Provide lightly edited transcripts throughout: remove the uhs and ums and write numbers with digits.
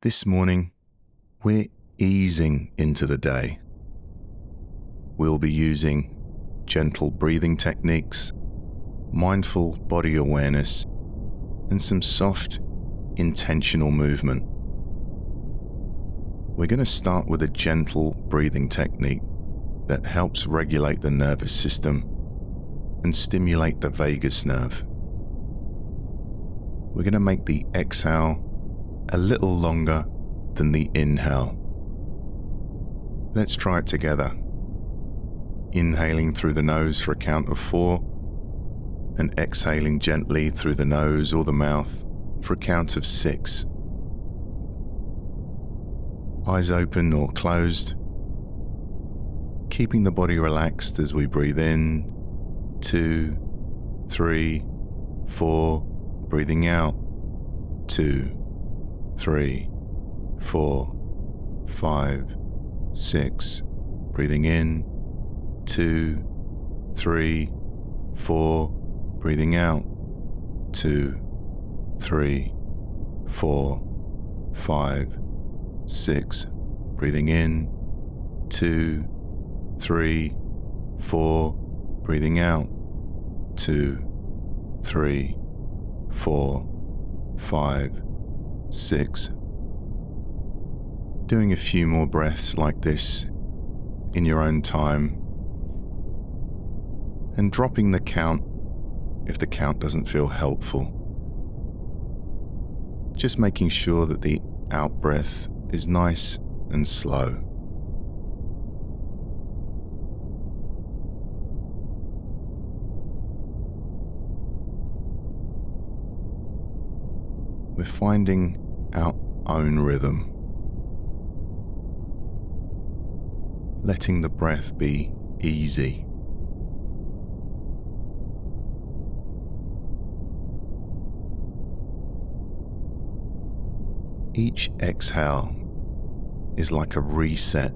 This morning, we're easing into the day. We'll be using gentle breathing techniques, mindful body awareness, and some soft, intentional movement. We're going to start with a gentle breathing technique that helps regulate the nervous system and stimulate the vagus nerve. We're going to make the exhale a little longer than the inhale. Let's try it together. Inhaling through the nose for a count of 4 and exhaling gently through the nose or the mouth for a count of 6. Eyes open or closed, keeping the body relaxed as we breathe in. 2, 3, 4, breathing out. 2, 3, 4, 5, 6, breathing in. 2, 3, 4, breathing out. 2, 3, 4, 5, 6, breathing in. 2, 3, 4, breathing out. 2, 3, 4, 5, 6. Doing a few more breaths like this in your own time, and dropping the count if the count doesn't feel helpful. Just making sure that the out breath is nice and slow. We're finding our own rhythm, letting the breath be easy. Each exhale is like a reset,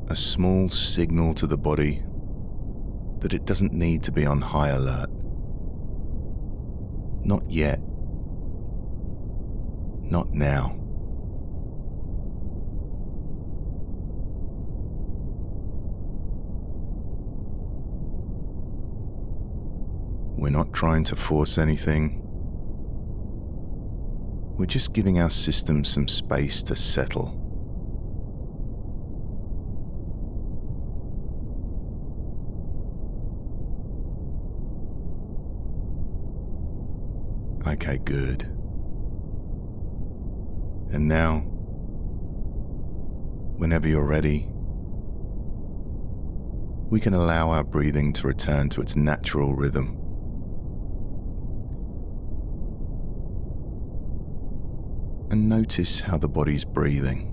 a small signal to the body that it doesn't need to be on high alert. Not yet. Not now. We're not trying to force anything. We're just giving our system some space to settle. Okay, good. And now, whenever you're ready, we can allow our breathing to return to its natural rhythm. And notice how the body's breathing.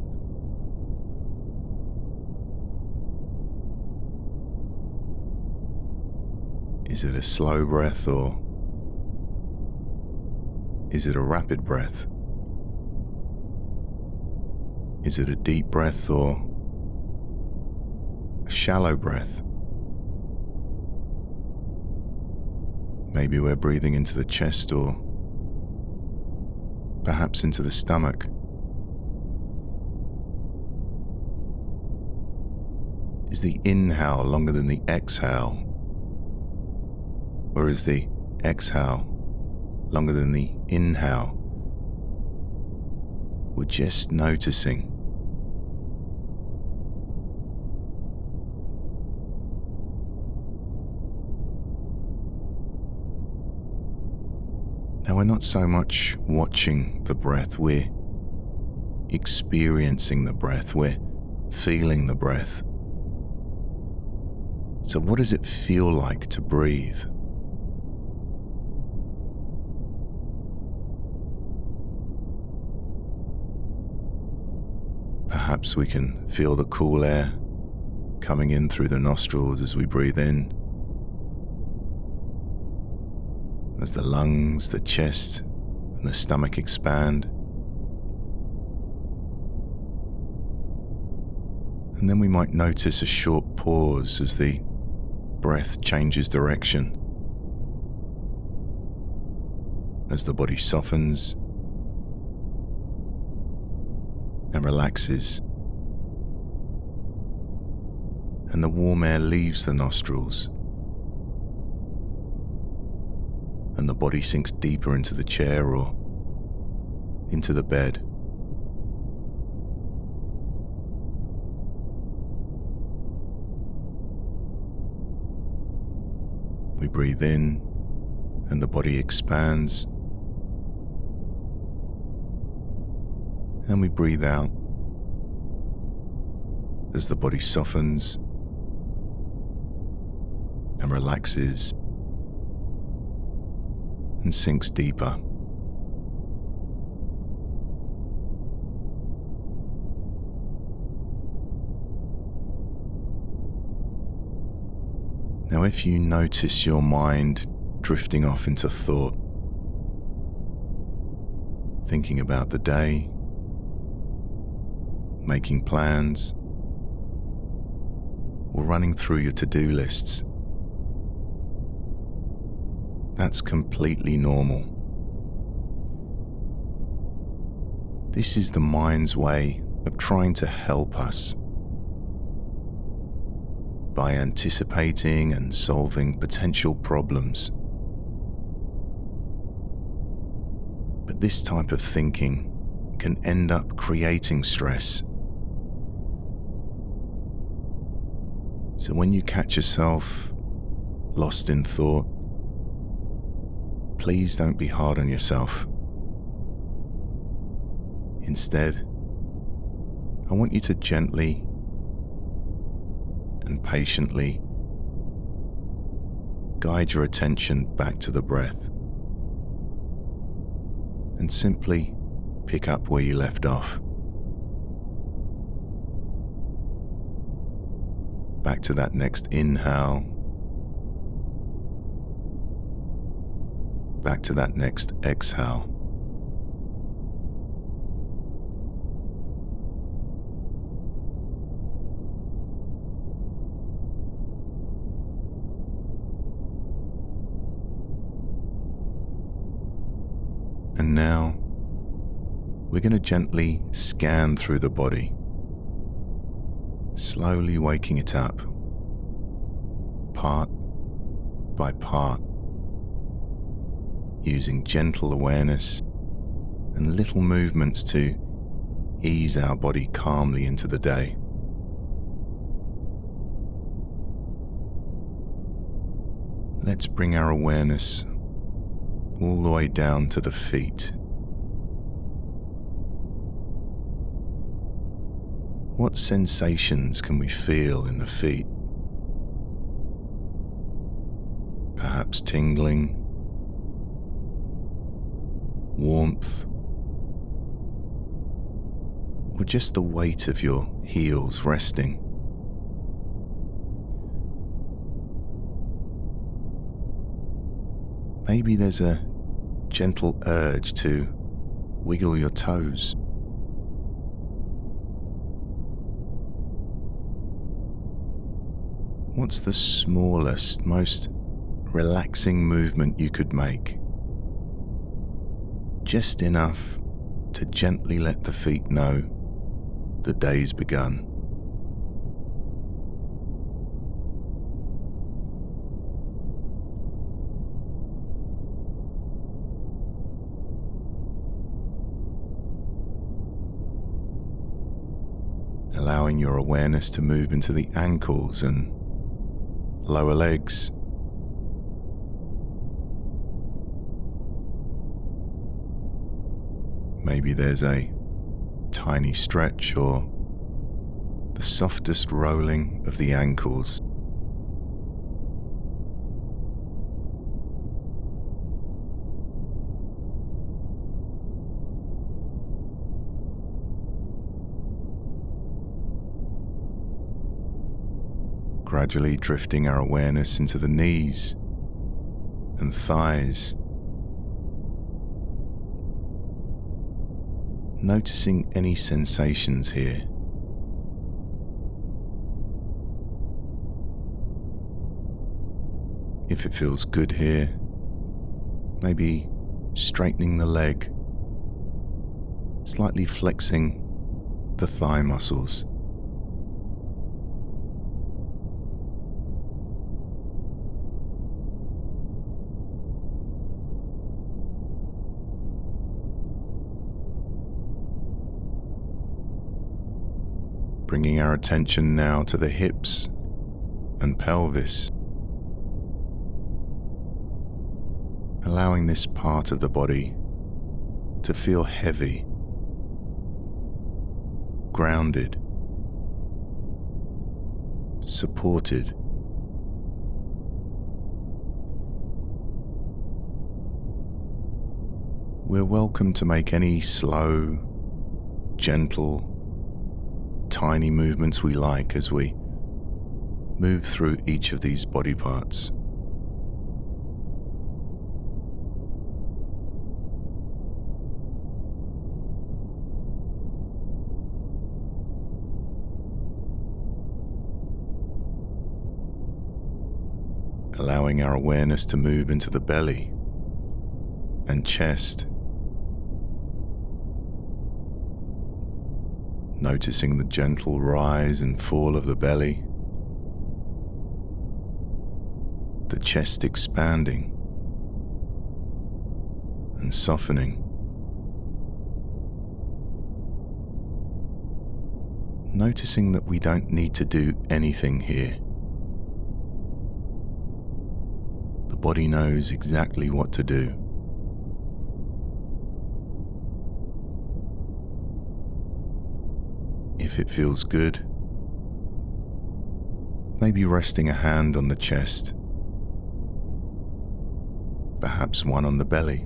Is it a slow breath or is it a rapid breath? Is it a deep breath or a shallow breath? Maybe we're breathing into the chest or perhaps into the stomach. Is the inhale longer than the exhale? Or is the exhale longer than the inhale? We're just noticing. Now we're not so much watching the breath, we're experiencing the breath, we're feeling the breath. So what does it feel like to breathe? Perhaps we can feel the cool air coming in through the nostrils as we breathe in, as the lungs, the chest, and the stomach expand. And then we might notice a short pause as the breath changes direction, as the body softens and relaxes, and the warm air leaves the nostrils, and the body sinks deeper into the chair or into the bed. We breathe in, and the body expands, and we breathe out as the body softens and relaxes and sinks deeper. Now, if you notice your mind drifting off into thought, thinking about the day, making plans, or running through your to-do lists, that's completely normal. This is the mind's way of trying to help us by anticipating and solving potential problems. But this type of thinking can end up creating stress. So when you catch yourself lost in thought, please don't be hard on yourself. Instead, I want you to gently and patiently guide your attention back to the breath and simply pick up where you left off. Back to that next inhale, back to that next exhale. And now, we're going to gently scan through the body, slowly waking it up, part by part, using gentle awareness and little movements to ease our body calmly into the day. Let's bring our awareness all the way down to the feet. What sensations can we feel in the feet? Perhaps tingling, warmth, or just the weight of your heels resting. Maybe there's a gentle urge to wiggle your toes. What's the smallest, most relaxing movement you could make? Just enough to gently let the feet know the day's begun. Allowing your awareness to move into the ankles and lower legs. Maybe there's a tiny stretch or the softest rolling of the ankles. Gradually drifting our awareness into the knees and thighs. Noticing any sensations here. If it feels good here, maybe straightening the leg, slightly flexing the thigh muscles. Bringing our attention now to the hips and pelvis, allowing this part of the body to feel heavy, grounded, supported. We're welcome to make any slow, gentle, tiny movements we like as we move through each of these body parts. Allowing our awareness to move into the belly and chest. Noticing the gentle rise and fall of the belly, the chest expanding and softening. Noticing that we don't need to do anything here. The body knows exactly what to do. If it feels good, maybe resting a hand on the chest, perhaps one on the belly.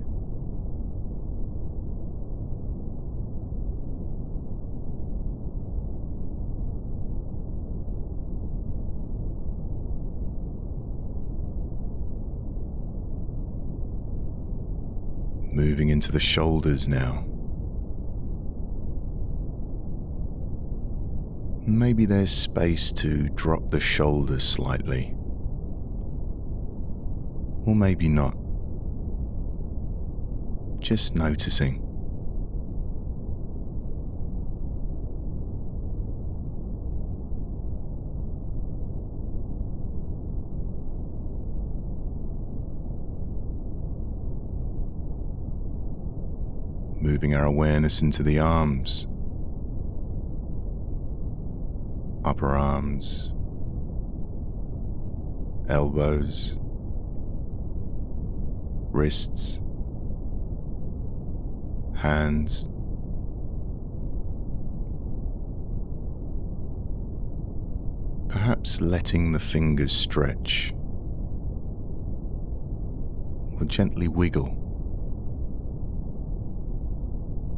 Moving into the shoulders now. Maybe there's space to drop the shoulders slightly. Or maybe not. Just noticing. Moving our awareness into the arms, upper arms, elbows, wrists, hands, perhaps letting the fingers stretch or gently wiggle,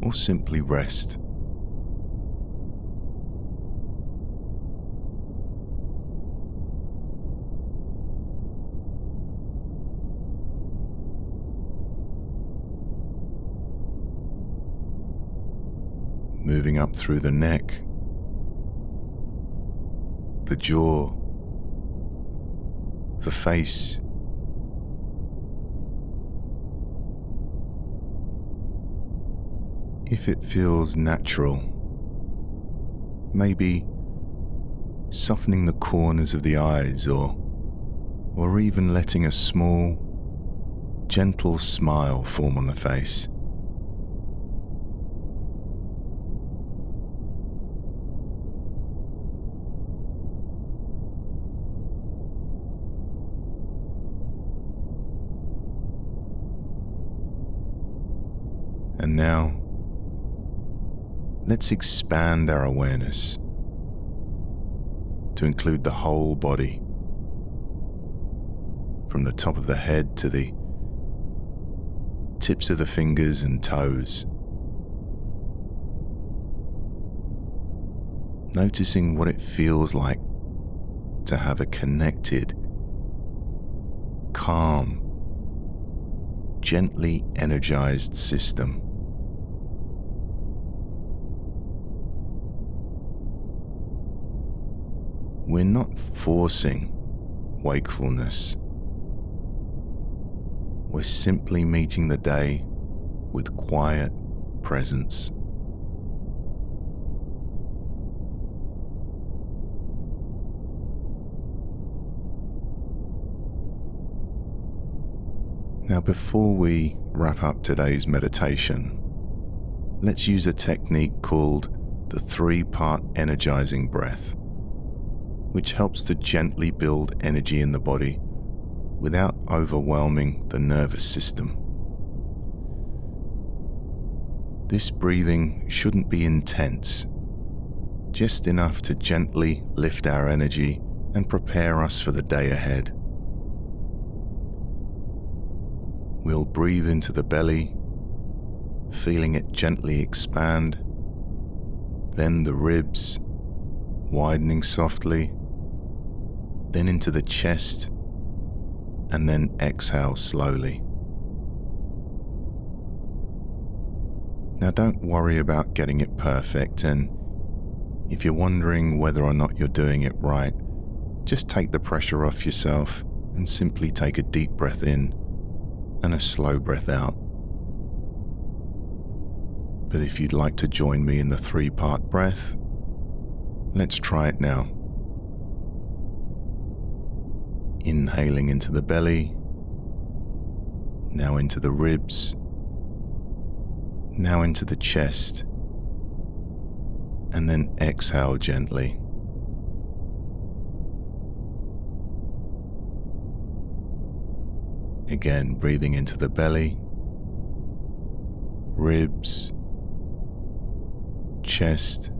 or simply rest. Moving up through the neck, the jaw, the face, if it feels natural, maybe softening the corners of the eyes or even letting a small, gentle smile form on the face. And now, let's expand our awareness to include the whole body, from the top of the head to the tips of the fingers and toes. Noticing what it feels like to have a connected, calm, gently energized system. We're not forcing wakefulness. We're simply meeting the day with quiet presence. Now, before we wrap up today's meditation, let's use a technique called the 3-part energizing breath, which helps to gently build energy in the body without overwhelming the nervous system. This breathing shouldn't be intense, just enough to gently lift our energy and prepare us for the day ahead. We'll breathe into the belly, feeling it gently expand, then the ribs, widening softly, then into the chest, and then exhale slowly. Now, don't worry about getting it perfect, and if you're wondering whether or not you're doing it right, just take the pressure off yourself and simply take a deep breath in and a slow breath out. But if you'd like to join me in the 3-part breath, let's try it now. Inhaling into the belly, now into the ribs, now into the chest, and then exhale gently. Again, breathing into the belly, ribs, chest,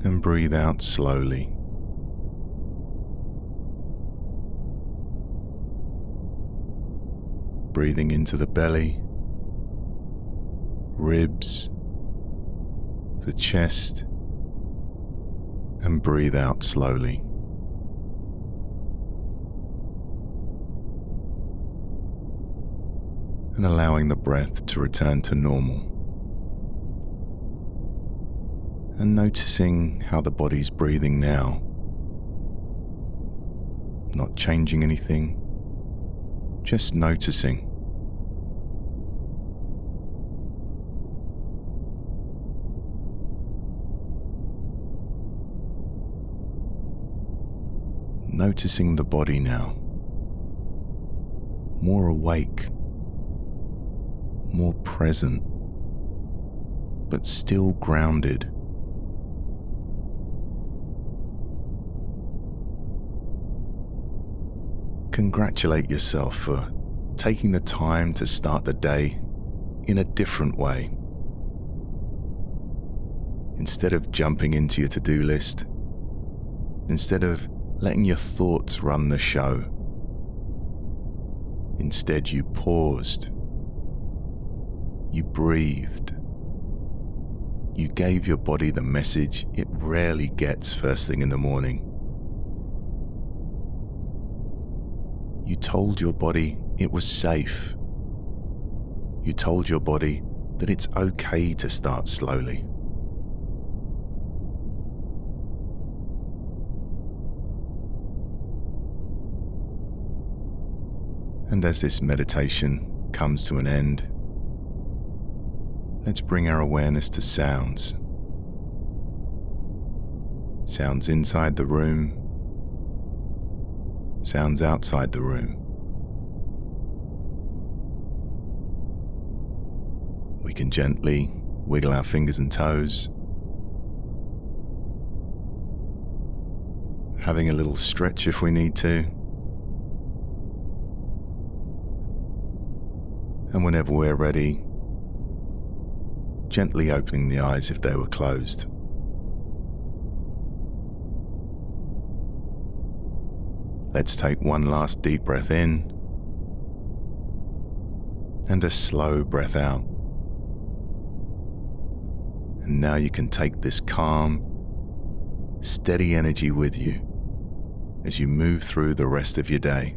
and breathe out slowly. Breathing into the belly, ribs, the chest, and breathe out slowly. And allowing the breath to return to normal. And noticing how the body's breathing now. Not changing anything, just noticing. Noticing the body now. More awake, more present, but still grounded. Congratulate yourself for taking the time to start the day in a different way. Instead of jumping into your to-do list, instead of letting your thoughts run the show, instead you paused, you breathed, you gave your body the message it rarely gets first thing in the morning. You told your body it was safe. You told your body that it's okay to start slowly. And as this meditation comes to an end, let's bring our awareness to sounds. Sounds inside the room, sounds outside the room. We can gently wiggle our fingers and toes, having a little stretch if we need to, and whenever we're ready, gently opening the eyes if they were closed. Let's take one last deep breath in and a slow breath out. And now you can take this calm, steady energy with you as you move through the rest of your day.